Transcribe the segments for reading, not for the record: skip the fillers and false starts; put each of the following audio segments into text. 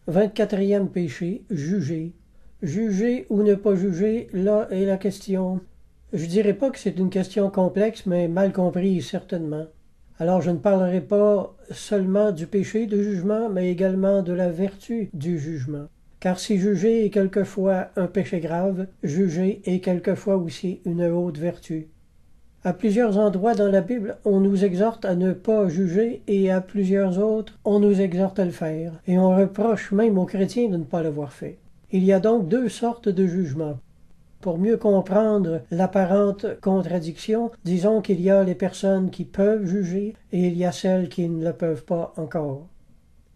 24e péché, juger. Juger ou ne pas juger, là est la question. Je dirais pas que c'est une question complexe, mais mal comprise certainement. Alors je ne parlerai pas seulement du péché de jugement, mais également de la vertu du jugement. Car si juger est quelquefois un péché grave, juger est quelquefois aussi une haute vertu. À plusieurs endroits dans la Bible, on nous exhorte à ne pas juger et à plusieurs autres, on nous exhorte à le faire. Et on reproche même aux chrétiens de ne pas l'avoir fait. Il y a donc deux sortes de jugements. Pour mieux comprendre l'apparente contradiction, disons qu'il y a les personnes qui peuvent juger et il y a celles qui ne le peuvent pas encore.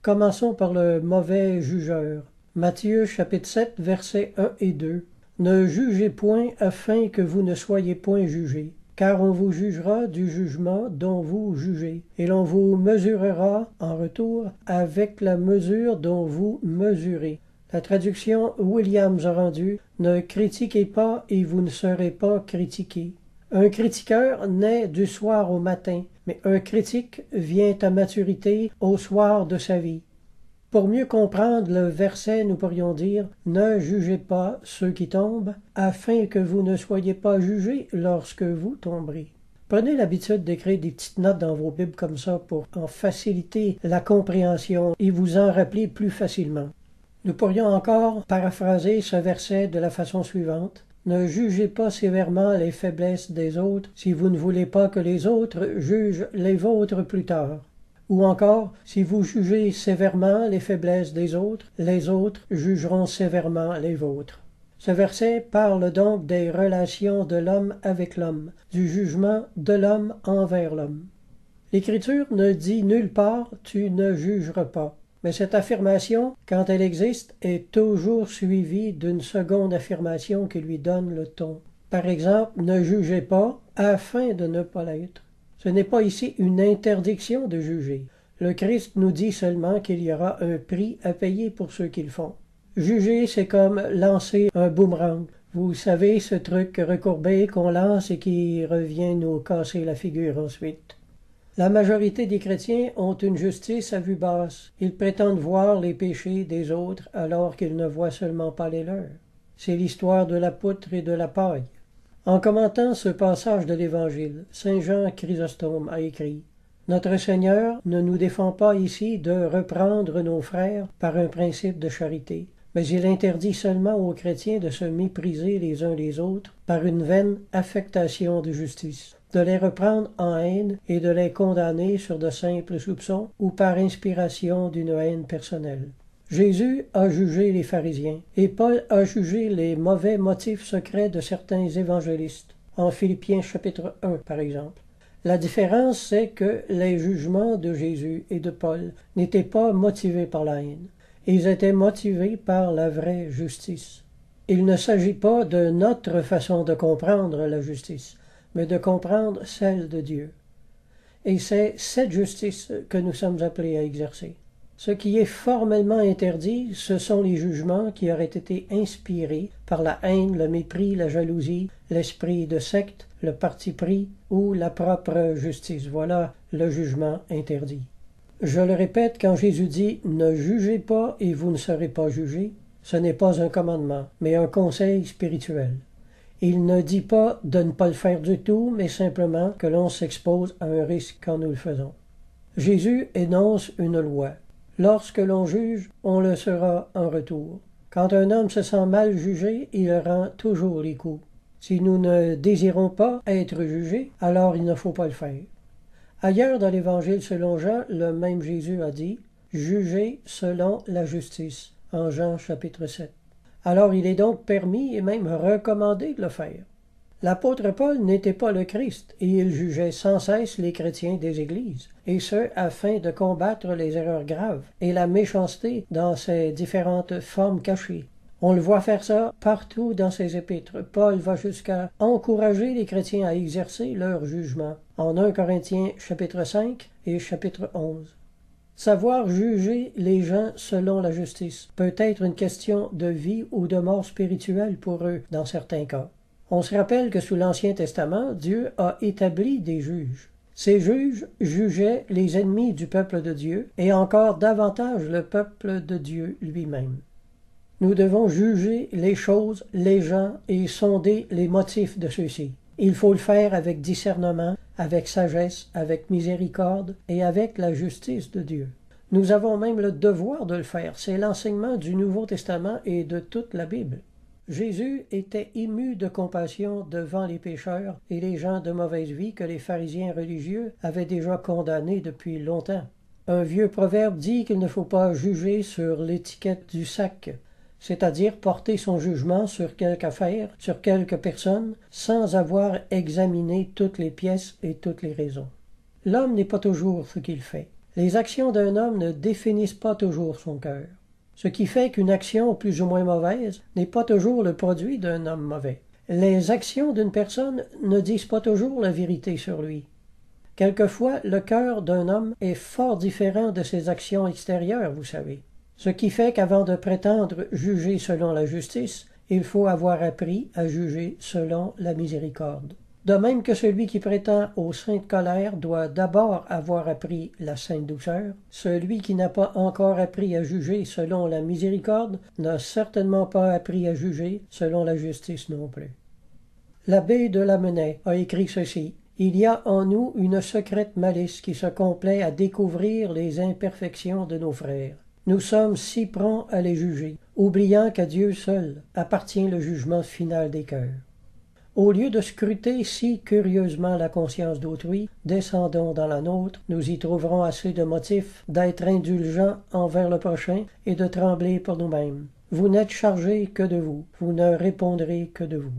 Commençons par le mauvais jugeur. Matthieu chapitre 7, versets 1 et 2. Ne jugez point afin que vous ne soyez point jugés. Car on vous jugera du jugement dont vous jugez, et l'on vous mesurera en retour avec la mesure dont vous mesurez. La traduction Williams a rendu « Ne critiquez pas et vous ne serez pas critiqués ». Un critiqueur naît du soir au matin, mais un critique vient à maturité au soir de sa vie. Pour mieux comprendre le verset, nous pourrions dire « Ne jugez pas ceux qui tombent, afin que vous ne soyez pas jugés lorsque vous tomberez. » Prenez l'habitude d'écrire des petites notes dans vos Bibles comme ça pour en faciliter la compréhension et vous en rappeler plus facilement. Nous pourrions encore paraphraser ce verset de la façon suivante. « Ne jugez pas sévèrement les faiblesses des autres si vous ne voulez pas que les autres jugent les vôtres plus tard. » Ou encore, si vous jugez sévèrement les faiblesses des autres, les autres jugeront sévèrement les vôtres. Ce verset parle donc des relations de l'homme avec l'homme, du jugement de l'homme envers l'homme. L'Écriture ne dit nulle part « tu ne jugeras pas ». Mais cette affirmation, quand elle existe, est toujours suivie d'une seconde affirmation qui lui donne le ton. Par exemple, ne jugez pas afin de ne pas l'être. Ce n'est pas ici une interdiction de juger. Le Christ nous dit seulement qu'il y aura un prix à payer pour ceux qui le font. Juger, c'est comme lancer un boomerang. Vous savez, ce truc recourbé qu'on lance et qui revient nous casser la figure ensuite. La majorité des chrétiens ont une justice à vue basse. Ils prétendent voir les péchés des autres alors qu'ils ne voient seulement pas les leurs. C'est l'histoire de la poutre et de la paille. En commentant ce passage de l'Évangile, Saint Jean Chrysostome a écrit « Notre Seigneur ne nous défend pas ici de reprendre nos frères par un principe de charité, mais il interdit seulement aux chrétiens de se mépriser les uns les autres par une vaine affectation de justice, de les reprendre en haine et de les condamner sur de simples soupçons ou par inspiration d'une haine personnelle. » Jésus a jugé les pharisiens, et Paul a jugé les mauvais motifs secrets de certains évangélistes, en Philippiens chapitre 1 par exemple. La différence, c'est que les jugements de Jésus et de Paul n'étaient pas motivés par la haine. Ils étaient motivés par la vraie justice. Il ne s'agit pas de notre façon de comprendre la justice, mais de comprendre celle de Dieu. Et c'est cette justice que nous sommes appelés à exercer. Ce qui est formellement interdit, ce sont les jugements qui auraient été inspirés par la haine, le mépris, la jalousie, l'esprit de secte, le parti pris ou la propre justice. Voilà le jugement interdit. Je le répète, quand Jésus dit « Ne jugez pas et vous ne serez pas jugés », ce n'est pas un commandement, mais un conseil spirituel. Il ne dit pas de ne pas le faire du tout, mais simplement que l'on s'expose à un risque quand nous le faisons. Jésus énonce une loi. Lorsque l'on juge, on le sera en retour. Quand un homme se sent mal jugé, il rend toujours les coups. Si nous ne désirons pas être jugés, alors il ne faut pas le faire. Ailleurs dans l'Évangile selon Jean, le même Jésus a dit « Jugez selon la justice » en Jean chapitre 7. Alors il est donc permis et même recommandé de le faire. L'apôtre Paul n'était pas le Christ, et il jugeait sans cesse les chrétiens des églises, et ce, afin de combattre les erreurs graves et la méchanceté dans ses différentes formes cachées. On le voit faire ça partout dans ses épîtres. Paul va jusqu'à encourager les chrétiens à exercer leur jugement, en 1 Corinthiens chapitre 5 et chapitre 11. Savoir juger les gens selon la justice peut être une question de vie ou de mort spirituelle pour eux dans certains cas. On se rappelle que sous l'Ancien Testament, Dieu a établi des juges. Ces juges jugeaient les ennemis du peuple de Dieu et encore davantage le peuple de Dieu lui-même. Nous devons juger les choses, les gens et sonder les motifs de ceux-ci. Il faut le faire avec discernement, avec sagesse, avec miséricorde et avec la justice de Dieu. Nous avons même le devoir de le faire. C'est l'enseignement du Nouveau Testament et de toute la Bible. Jésus était ému de compassion devant les pécheurs et les gens de mauvaise vie que les pharisiens religieux avaient déjà condamnés depuis longtemps. Un vieux proverbe dit qu'il ne faut pas juger sur l'étiquette du sac, c'est-à-dire porter son jugement sur quelque affaire, sur quelque personne, sans avoir examiné toutes les pièces et toutes les raisons. L'homme n'est pas toujours ce qu'il fait. Les actions d'un homme ne définissent pas toujours son cœur. Ce qui fait qu'une action plus ou moins mauvaise n'est pas toujours le produit d'un homme mauvais. Les actions d'une personne ne disent pas toujours la vérité sur lui. Quelquefois, le cœur d'un homme est fort différent de ses actions extérieures, vous savez. Ce qui fait qu'avant de prétendre juger selon la justice, il faut avoir appris à juger selon la miséricorde. De même que celui qui prétend aux saintes colères doit d'abord avoir appris la sainte douceur, celui qui n'a pas encore appris à juger selon la miséricorde n'a certainement pas appris à juger selon la justice non plus. L'abbé de Lamennais a écrit ceci: « Il y a en nous une secrète malice qui se complaît à découvrir les imperfections de nos frères. Nous sommes si prompts à les juger, oubliant qu'à Dieu seul appartient le jugement final des cœurs. Au lieu de scruter si curieusement la conscience d'autrui, descendons dans la nôtre, nous y trouverons assez de motifs d'être indulgents envers le prochain et de trembler pour nous-mêmes. Vous n'êtes chargés que de vous, vous ne répondrez que de vous. »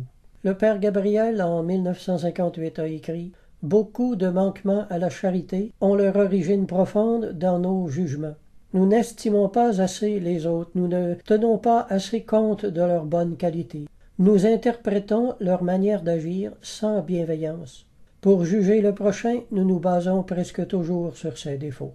Le père Gabriel, en 1958, a écrit « Beaucoup de manquements à la charité ont leur origine profonde dans nos jugements. Nous n'estimons pas assez les autres, nous ne tenons pas assez compte de leurs bonnes qualités. Nous interprétons leur manière d'agir sans bienveillance. Pour juger le prochain, nous nous basons presque toujours sur ses défauts. »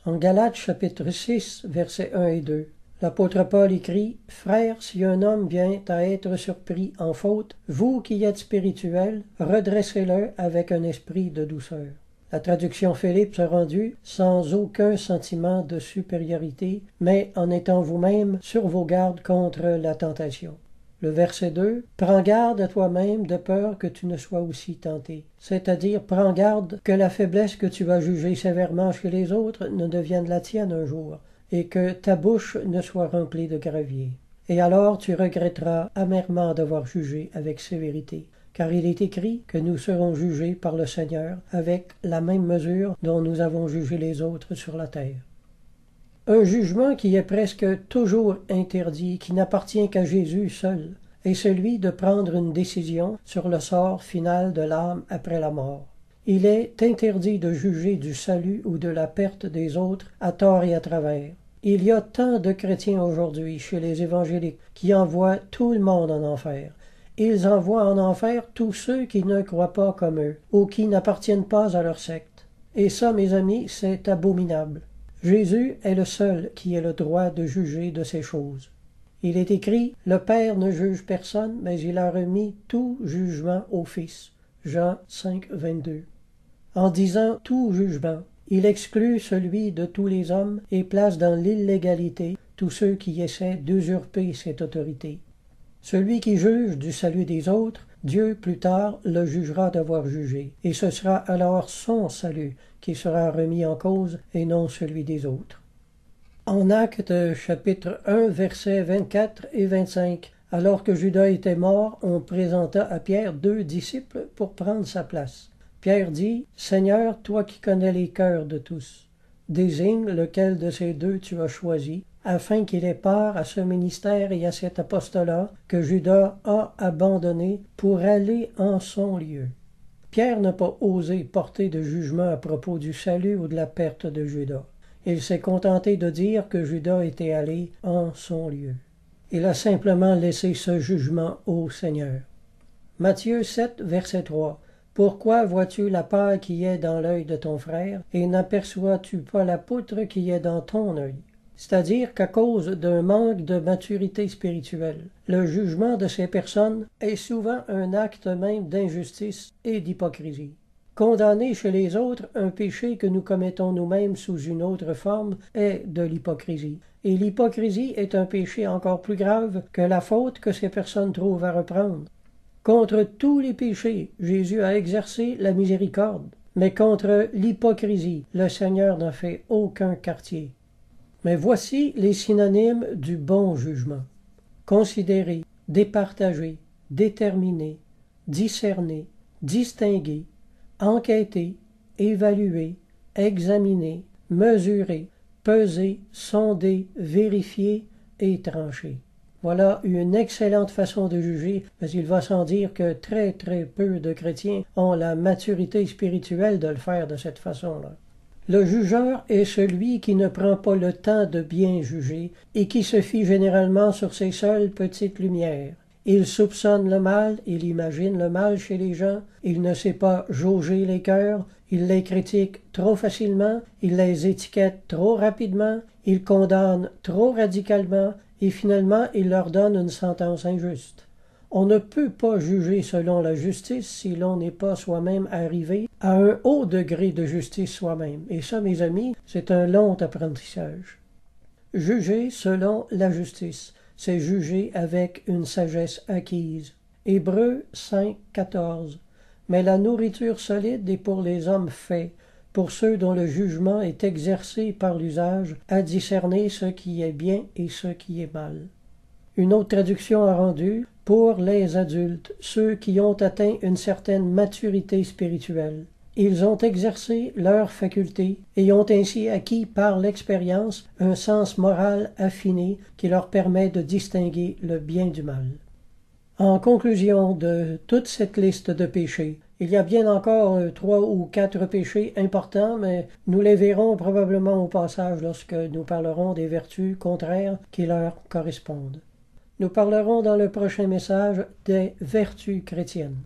En Galates chapitre 6, versets 1 et 2, l'apôtre Paul écrit « Frères, si un homme vient à être surpris en faute, vous qui êtes spirituels, redressez-le avec un esprit de douceur. » La traduction Philippe se rendue sans aucun sentiment de supériorité, mais en étant vous-même sur vos gardes contre la tentation. Le verset 2, « Prends garde à toi-même de peur que tu ne sois aussi tenté. » C'est-à-dire, prends garde que la faiblesse que tu vas juger sévèrement chez les autres ne devienne la tienne un jour, et que ta bouche ne soit remplie de gravier. Et alors tu regretteras amèrement d'avoir jugé avec sévérité. Car il est écrit que nous serons jugés par le Seigneur avec la même mesure dont nous avons jugé les autres sur la terre. Un jugement qui est presque toujours interdit, qui n'appartient qu'à Jésus seul, est celui de prendre une décision sur le sort final de l'âme après la mort. Il est interdit de juger du salut ou de la perte des autres à tort et à travers. Il y a tant de chrétiens aujourd'hui chez les évangéliques qui envoient tout le monde en enfer. Ils envoient en enfer tous ceux qui ne croient pas comme eux ou qui n'appartiennent pas à leur secte. Et ça, mes amis, c'est abominable. Jésus est le seul qui ait le droit de juger de ces choses. Il est écrit « Le Père ne juge personne, mais il a remis tout jugement au Fils. » Jean 5, 22. En disant « tout jugement », il exclut celui de tous les hommes et place dans l'illégalité tous ceux qui essaient d'usurper cette autorité. Celui qui juge du salut des autres, Dieu plus tard le jugera d'avoir jugé, et ce sera alors son salut qui sera remis en cause et non celui des autres. En Actes chapitre 1, versets 24 et 25, alors que Judas était mort, on présenta à Pierre 2 disciples pour prendre sa place. Pierre dit « Seigneur, toi qui connais les cœurs de tous, désigne lequel de ces deux tu as choisi, afin qu'il ait part à ce ministère et à cet apostolat que Judas a abandonné pour aller en son lieu. » Pierre n'a pas osé porter de jugement à propos du salut ou de la perte de Judas. Il s'est contenté de dire que Judas était allé en son lieu. Il a simplement laissé ce jugement au Seigneur. Matthieu 7, verset 3. « Pourquoi vois-tu la paille qui est dans l'œil de ton frère, et n'aperçois-tu pas la poutre qui est dans ton œil? » C'est-à-dire qu'à cause d'un manque de maturité spirituelle, le jugement de ces personnes est souvent un acte même d'injustice et d'hypocrisie. Condamner chez les autres un péché que nous commettons nous-mêmes sous une autre forme est de l'hypocrisie. Et l'hypocrisie est un péché encore plus grave que la faute que ces personnes trouvent à reprendre. Contre tous les péchés, Jésus a exercé la miséricorde, mais contre l'hypocrisie, le Seigneur n'en fait aucun quartier. Mais voici les synonymes du bon jugement. Considérer, départager, déterminer, discerner, distinguer, enquêter, évaluer, examiner, mesurer, peser, sonder, vérifier et trancher. Voilà une excellente façon de juger, mais il va sans dire que très peu de chrétiens ont la maturité spirituelle de le faire de cette façon-là. Le jugeur est celui qui ne prend pas le temps de bien juger et qui se fie généralement sur ses seules petites lumières. Il soupçonne le mal, il imagine le mal chez les gens, il ne sait pas jauger les cœurs, il les critique trop facilement, il les étiquette trop rapidement, il condamne trop radicalement et finalement il leur donne une sentence injuste. On ne peut pas juger selon la justice si l'on n'est pas soi-même arrivé à un haut degré de justice soi-même. Et ça, mes amis, c'est un long apprentissage. Juger selon la justice, c'est juger avec une sagesse acquise. Hébreux 5, 14. Mais la nourriture solide est pour les hommes faits, pour ceux dont le jugement est exercé par l'usage, à discerner ce qui est bien et ce qui est mal. Une autre traduction a rendu « pour les adultes, ceux qui ont atteint une certaine maturité spirituelle. Ils ont exercé leurs facultés et ont ainsi acquis par l'expérience un sens moral affiné qui leur permet de distinguer le bien du mal. » En conclusion de toute cette liste de péchés, il y a bien encore 3 ou 4 péchés importants, mais nous les verrons probablement au passage lorsque nous parlerons des vertus contraires qui leur correspondent. Nous parlerons dans le prochain message des vertus chrétiennes.